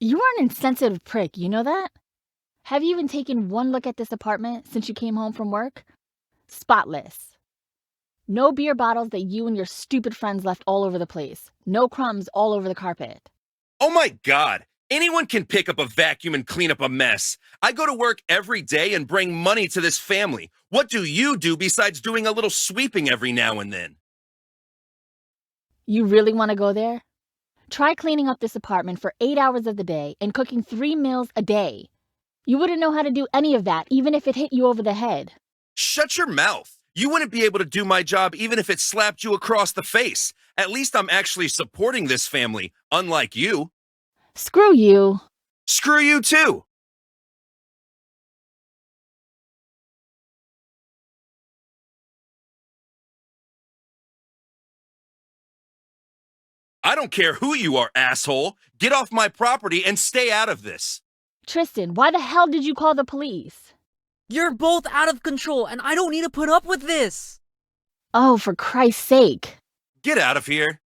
You are an insensitive prick, you know that? Have you even taken one look at this apartment since you came home from work? Spotless. No beer bottles that you and your stupid friends left all over the place. No crumbs all over the carpet. Oh my God! Anyone can pick up a vacuum and clean up a mess. I go to work every day and bring money to this family. What do you do besides doing a little sweeping every now and then? You really want to go there? Try cleaning up this apartment for 8 hours of the day and cooking 3 meals a day. You wouldn't know how to do any of that even if it hit you over the head. Shut your mouth. You wouldn't be able to do my job even if it slapped you across the face. At least I'm actually supporting this family, unlike you. Screw you. Screw you too. I don't care who you are, asshole. Get off my property and stay out of this. Tristan, why the hell did you call the police? You're both out of control, and I don't need to put up with this! Oh, for Christ's sake. Get out of here.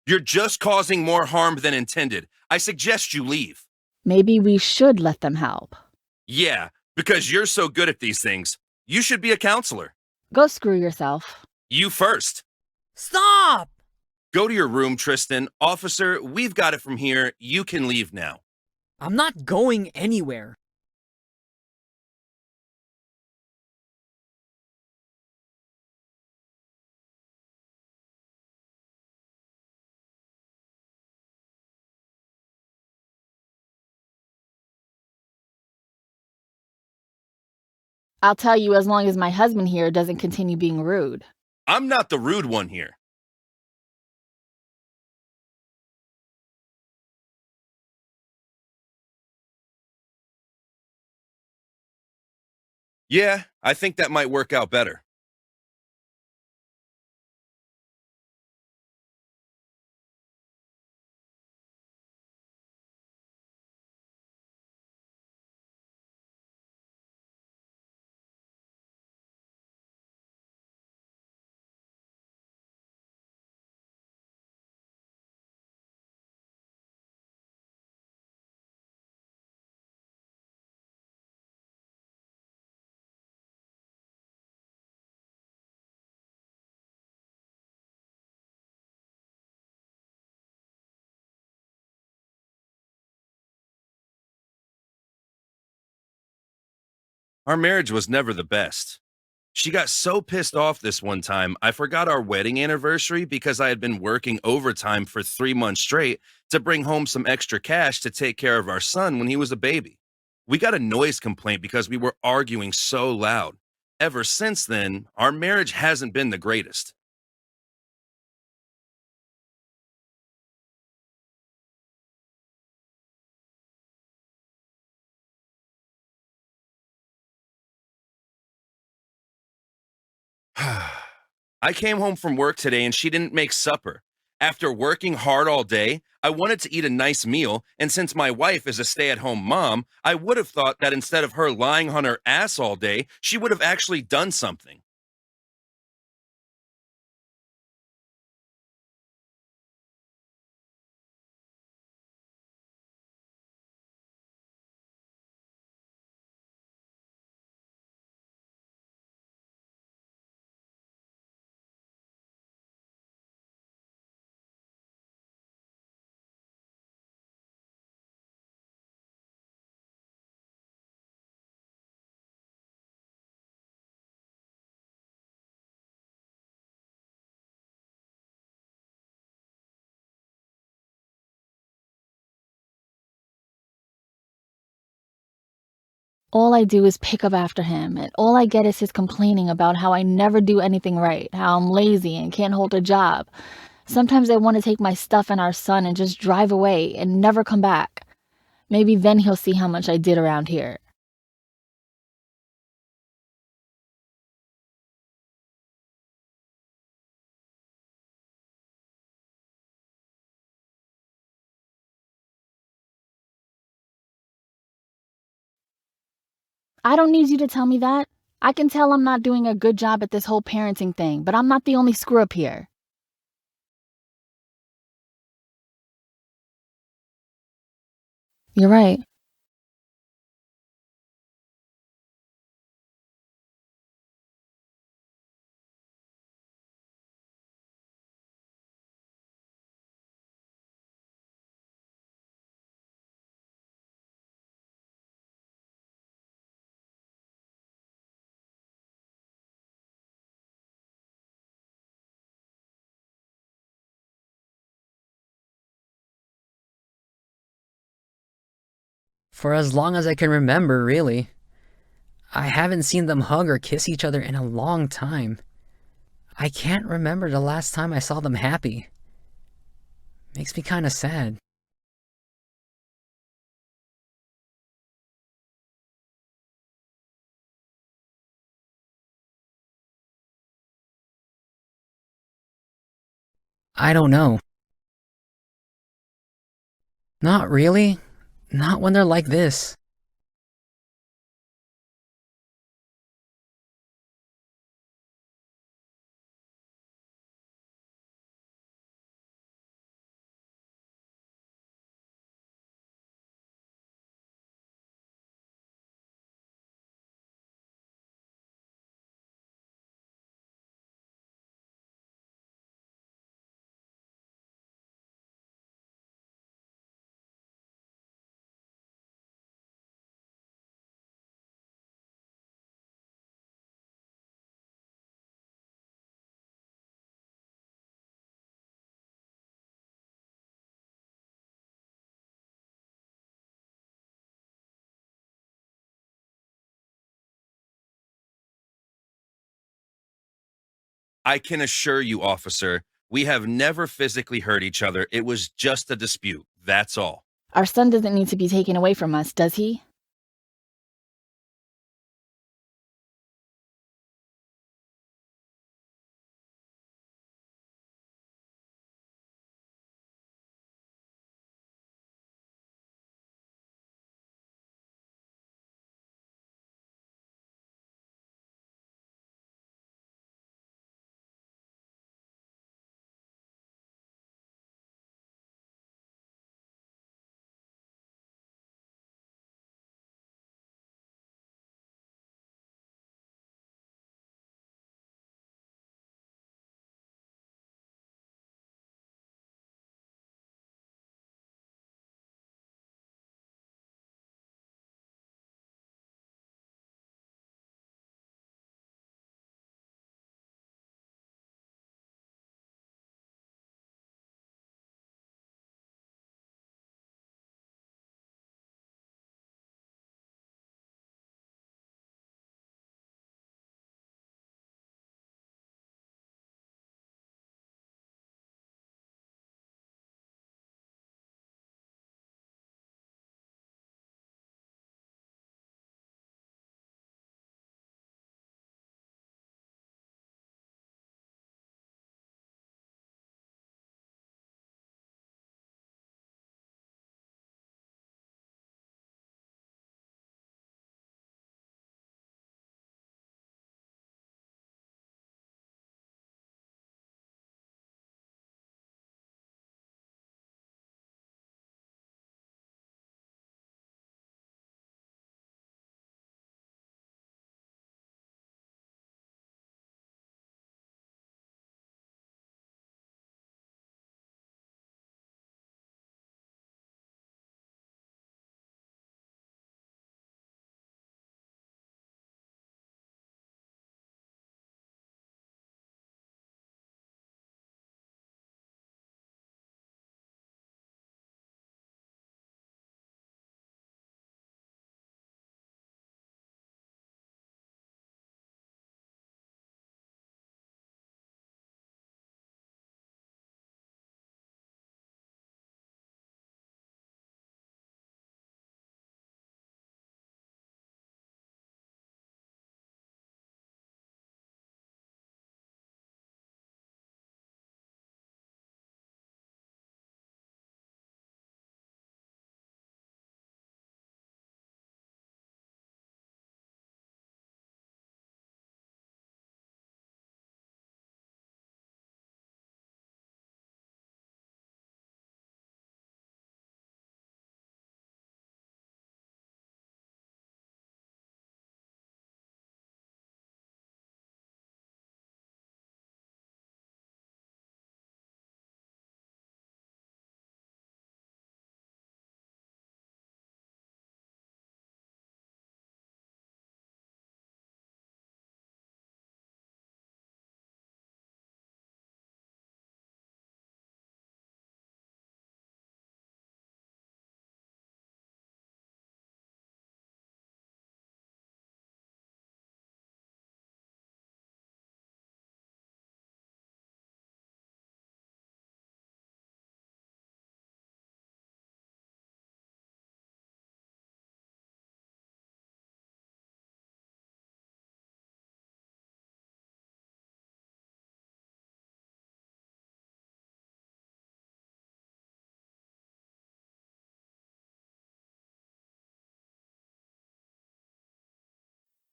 You're just causing more harm than intended. I suggest you leave. Maybe we should let them help. Yeah, because you're so good at these things. You should be a counselor. Go screw yourself. You first. Stop! Go to your room, Tristan. Officer, we've got it from here. You can leave now. I'm not going anywhere. I'll tell you as long as my husband here doesn't continue being rude. I'm not the rude one here. Yeah, I think that might work out better. Our marriage was never the best. She got so pissed off this one time, I forgot our wedding anniversary because I had been working overtime for 3 months straight to bring home some extra cash to take care of our son when he was a baby. We got a noise complaint because we were arguing so loud. Ever since then, our marriage hasn't been the greatest. I came home from work today and she didn't make supper. After working hard all day, I wanted to eat a nice meal, and since my wife is a stay at home mom, I would have thought that instead of her lying on her ass all day, she would have actually done something. All I do is pick up after him, and all I get is his complaining about how I never do anything right, how I'm lazy and can't hold a job. Sometimes I want to take my stuff and our son and just drive away and never come back. Maybe then he'll see how much I did around here. I don't need you to tell me that. I can tell I'm not doing a good job at this whole parenting thing, but I'm not the only screw up here. You're right. For as long as I can remember, really. I haven't seen them hug or kiss each other in a long time. I can't remember the last time I saw them happy. Makes me kinda sad. I don't know. Not really. Not when they're like this. I can assure you, officer, we have never physically hurt each other. It was just a dispute. That's all. Our son doesn't need to be taken away from us, does he?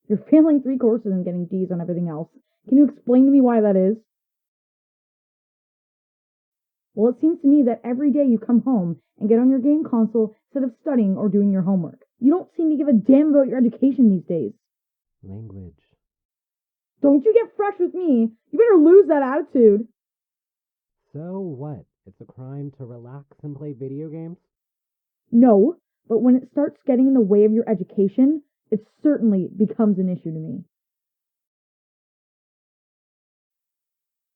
You're failing 3 courses and getting D's on everything else. Can you explain to me why that is? Well, it seems to me that every day you come home and get on your game console instead of studying or doing your homework. You don't seem to give a damn about your education these days. Language. Don't you get fresh with me. You better lose that attitude. So what? It's a crime to relax and play video games? No, but when it starts getting in the way of your education, it certainly becomes an issue to me.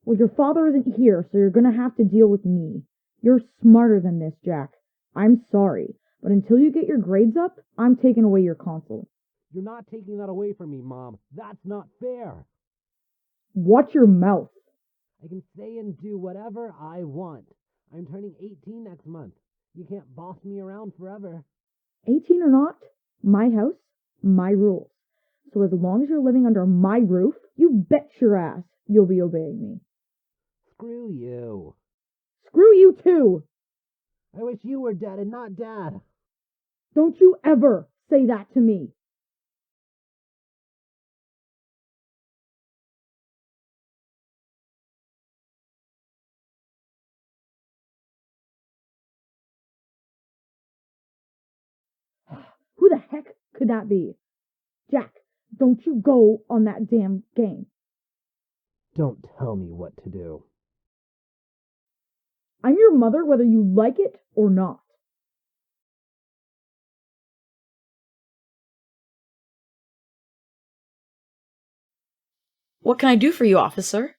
Well, your father isn't here, so you're gonna have to deal with me. You're smarter than this, Jack. I'm sorry, but until you get your grades up, I'm taking away your console. You're not taking that away from me, Mom. That's not fair. Watch your mouth. I can say and do whatever I want. I'm turning 18 next month. You can't boss me around forever. 18 or not, my house, my rules. So as long as you're living under my roof, you bet your ass you'll be obeying me. Screw you. Screw you too! I wish you were dead and not Dad. Don't you ever say that to me. Who the heck could that be? Jack, don't you go on that damn game. Don't tell me what to do. I'm your mother whether you like it or not. What can I do for you, officer?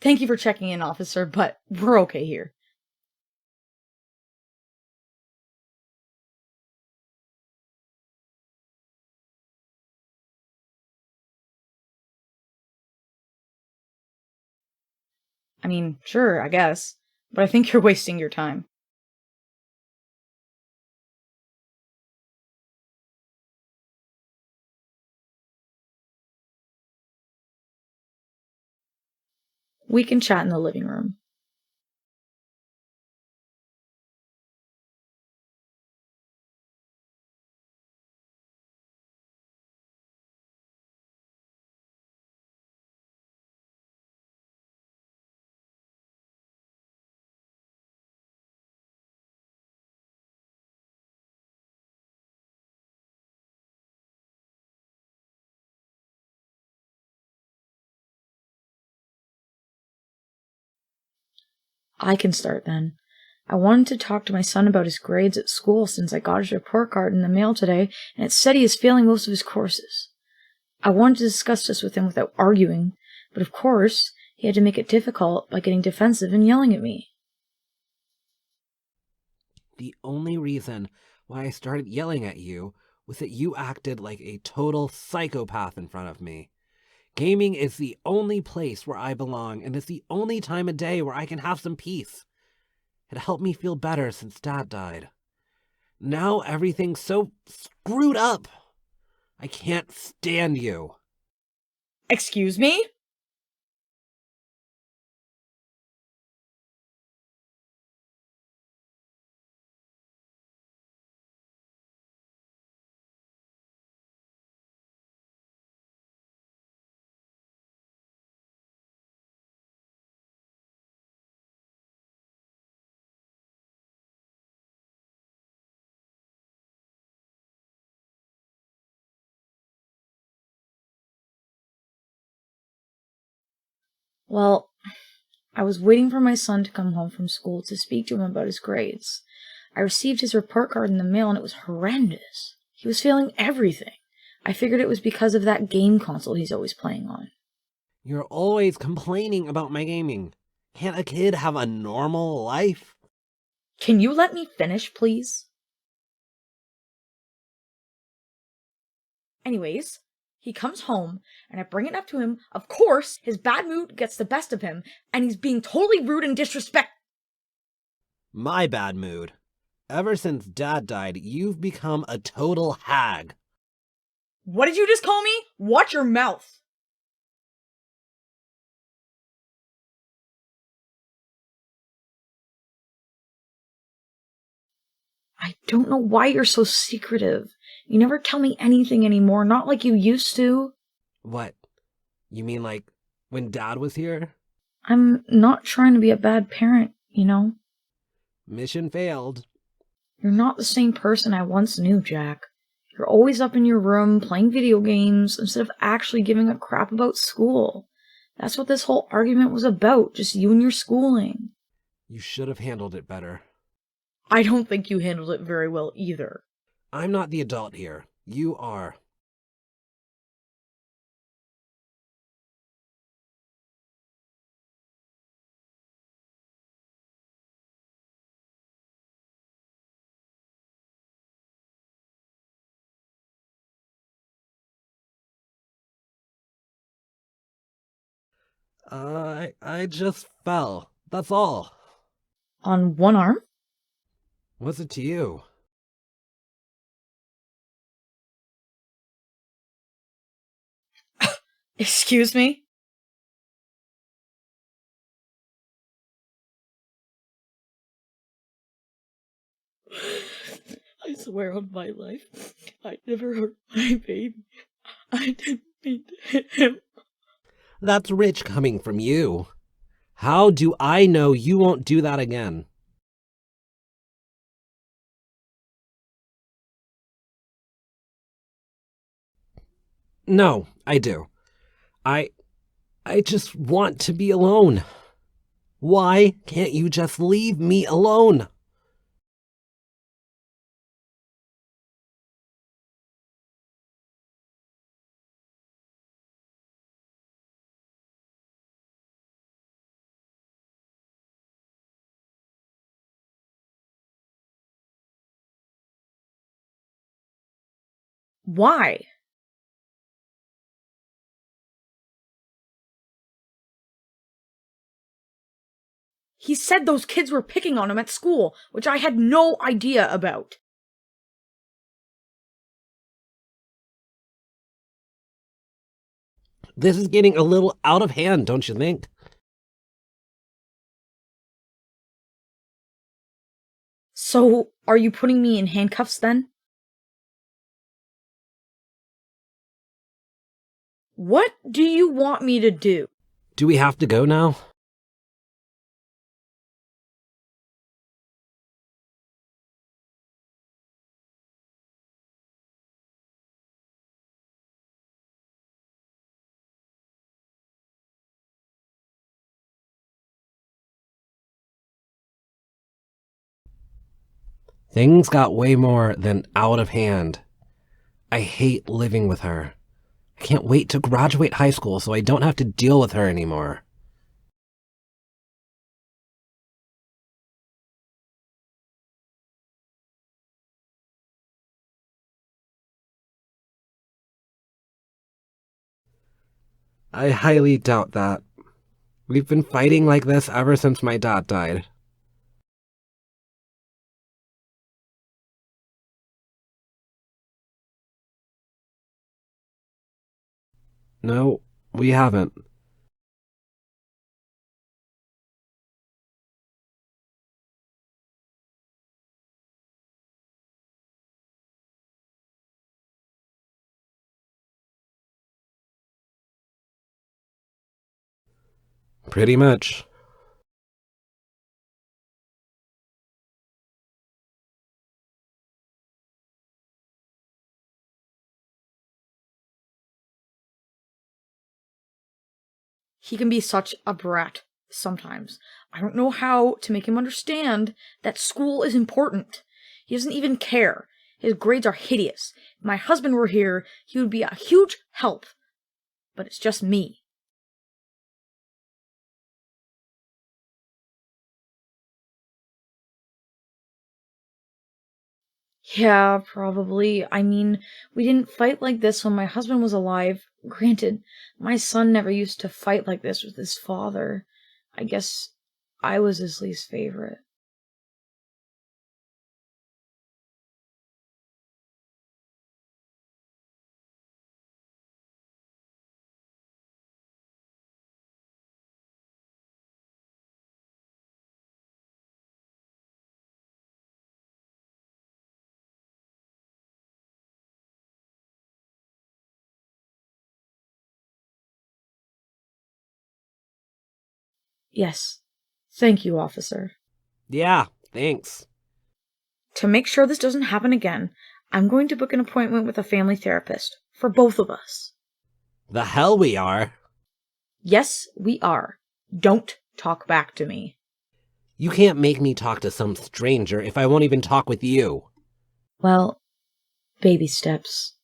Thank you for checking in, officer, but we're okay here. I mean, sure, I guess, but I think you're wasting your time. We can chat in the living room. I can start then. I wanted to talk to my son about his grades at school since I got his report card in the mail today, and it said he is failing most of his courses. I wanted to discuss this with him without arguing, but of course, he had to make it difficult by getting defensive and yelling at me. The only reason why I started yelling at you was that you acted like a total psychopath in front of me. Gaming is the only place where I belong, and it's the only time of day where I can have some peace. It helped me feel better since Dad died. Now everything's so screwed up. I can't stand you. Excuse me? Well, I was waiting for my son to come home from school to speak to him about his grades. I received his report card in the mail and it was horrendous. He was failing everything. I figured it was because of that game console he's always playing on. You're always complaining about my gaming. Can't a kid have a normal life? Can you let me finish, please? Anyways, he comes home, and I bring it up to him. Of course, his bad mood gets the best of him, and he's being totally rude and disrespectful. My bad mood. Ever since Dad died, you've become a total hag. What did you just call me? Watch your mouth. I don't know why you're so secretive. You never tell me anything anymore, not like you used to. What? You mean like when Dad was here? I'm not trying to be a bad parent, you know? Mission failed. You're not the same person I once knew, Jack. You're always up in your room playing video games instead of actually giving a crap about school. That's what this whole argument was about, just you and your schooling. You should have handled it better. I don't think you handled it very well either. I'm not the adult here. You are. I just fell. That's all. On one arm? What's it to you? Excuse me? I swear on my life, I never hurt my baby. I didn't mean to hit him. That's rich coming from you. How do I know you won't do that again? No, I do. I just want to be alone. Why can't you just leave me alone? Why? He said those kids were picking on him at school, which I had no idea about. This is getting a little out of hand, don't you think? So, are you putting me in handcuffs then? What do you want me to do? Do we have to go now? Things got way more than out of hand. I hate living with her. I can't wait to graduate high school so I don't have to deal with her anymore. I highly doubt that. We've been fighting like this ever since my dad died. No, we haven't. Pretty much. He can be such a brat sometimes. I don't know how to make him understand that school is important. He doesn't even care. His grades are hideous. If my husband were here, he would be a huge help. But it's just me. Yeah, probably. I mean, we didn't fight like this when my husband was alive. Granted, my son never used to fight like this with his father. I guess I was his least favorite. Yes. Thank you, officer. Yeah, thanks. To make sure this doesn't happen again, I'm going to book an appointment with a family therapist for both of us. The hell we are. Yes, we are. Don't talk back to me. You can't make me talk to some stranger if I won't even talk with you. Well, baby steps.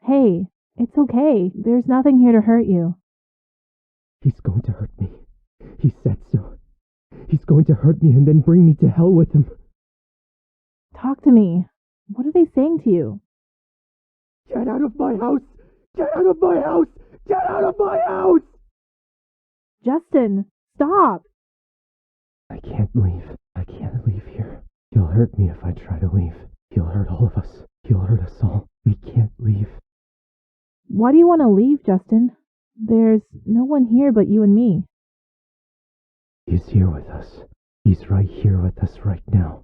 Hey, it's okay. There's nothing here to hurt you. He's going to hurt me. He said so. He's going to hurt me and then bring me to hell with him. Talk to me. What are they saying to you? Get out of my house! Get out of my house! Get out of my house! Justin, stop! I can't leave. I can't leave here. He'll hurt me if I try to leave. He'll hurt all of us. He'll hurt us all. We can't leave. Why do you want to leave, Justin? There's no one here but you and me. He's here with us. He's right here with us right now.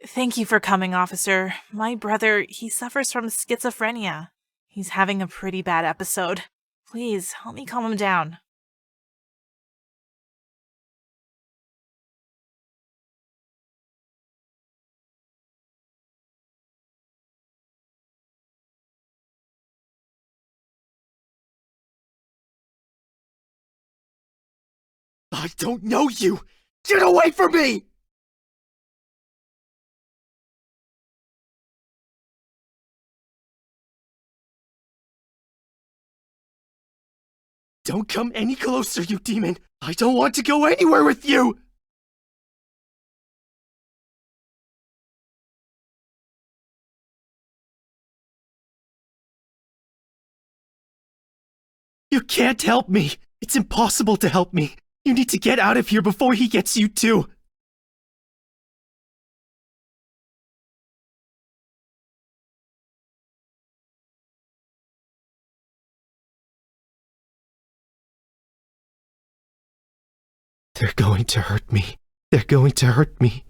Thank you for coming, officer. My brother, he suffers from schizophrenia. He's having a pretty bad episode. Please, help me calm him down. I don't know you! Get away from me! Don't come any closer, you demon! I don't want to go anywhere with you! You can't help me! It's impossible to help me! You need to get out of here before he gets you too! They're going to hurt me. They're going to hurt me.